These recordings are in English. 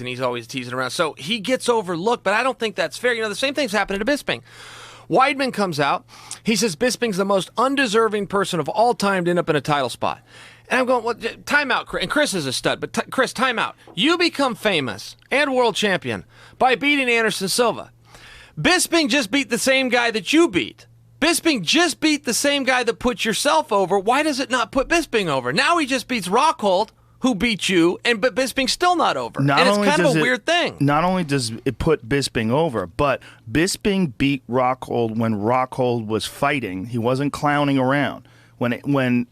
and he's always teasing around. So he gets overlooked, but I don't think that's fair. You know, the same thing's happening to Bisping. Weidman comes out. He says Bisping's the most undeserving person of all time to end up in a title spot. And I'm going, well, time out, Chris. And Chris is a stud, but Chris, time out. You become famous and world champion by beating Anderson Silva. Bisping just beat the same guy that you beat. Bisping just beat the same guy that put yourself over. Why does it not put Bisping over? Now he just beats Rockhold, who beat you, but Bisping's still not over. And it's kind of a weird thing. Not only does it put Bisping over, but Bisping beat Rockhold when Rockhold was fighting. He wasn't clowning around. When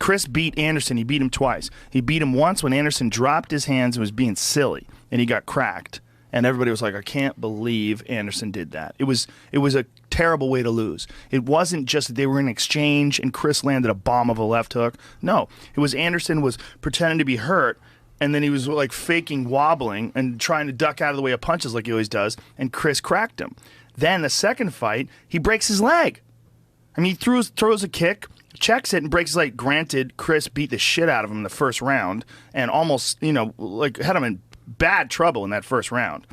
Chris beat Anderson, he beat him twice. He beat him once when Anderson dropped his hands and was being silly, and he got cracked. And everybody was like, I can't believe Anderson did that. It was a terrible way to lose. It wasn't just that they were in exchange and Chris landed a bomb of a left hook. No, it was Anderson was pretending to be hurt, and then he was like faking wobbling and trying to duck out of the way of punches like he always does, and Chris cracked him. Then the second fight, he breaks his leg. I mean, he throws a kick, checks it, and breaks his leg. Granted, Chris beat the shit out of him in the first round and almost, like had him in bad trouble in that first round.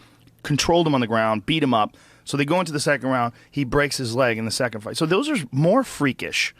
Controlled him on the ground, beat him up. So they go into the second round. He breaks his leg in the second fight. So those are more freakish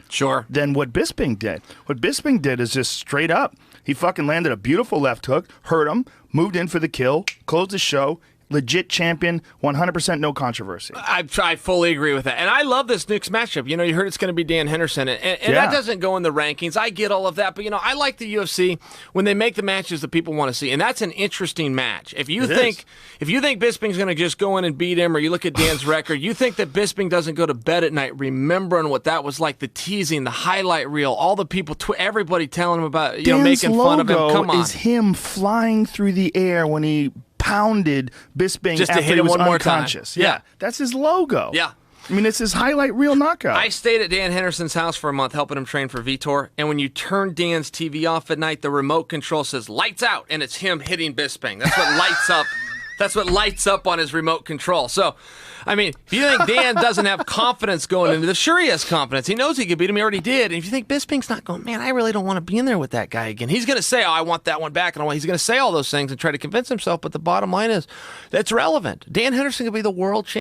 than what Bisping did. What Bisping did is just straight up. He fucking landed a beautiful left hook, hurt him, moved in for the kill, closed the show. Legit champion, 100% no controversy. I fully agree with that. And I love this next matchup. You know, you heard it's going to be Dan Henderson, and that doesn't go in the rankings. I get all of that, but, I like the UFC when they make the matches that people want to see, and that's an interesting match. If you think Bisping's going to just go in and beat him, or you look at Dan's record, you think that Bisping doesn't go to bed at night remembering what that was like, the teasing, the highlight reel, all the people, everybody telling him about, Dan's making fun of him. Come on. Is him flying through the air when he pounded Bisping just after to hit he him was one more unconscious. time. Yeah. That's his logo. Yeah. I mean, it's his highlight reel knockout. I stayed at Dan Henderson's house for a month helping him train for Vitor, and when you turn Dan's TV off at night, the remote control says lights out, and it's him hitting Bisping. That's what lights up. That's what lights up on his remote control. So, I mean, if you think Dan doesn't have confidence going into this, sure he has confidence. He knows he could beat him. He already did. And if you think Bisping's not going, man, I really don't want to be in there with that guy again. He's going to say, oh, I want that one back. And he's going to say all those things and try to convince himself. But the bottom line is, that's relevant. Dan Henderson could be the world champion.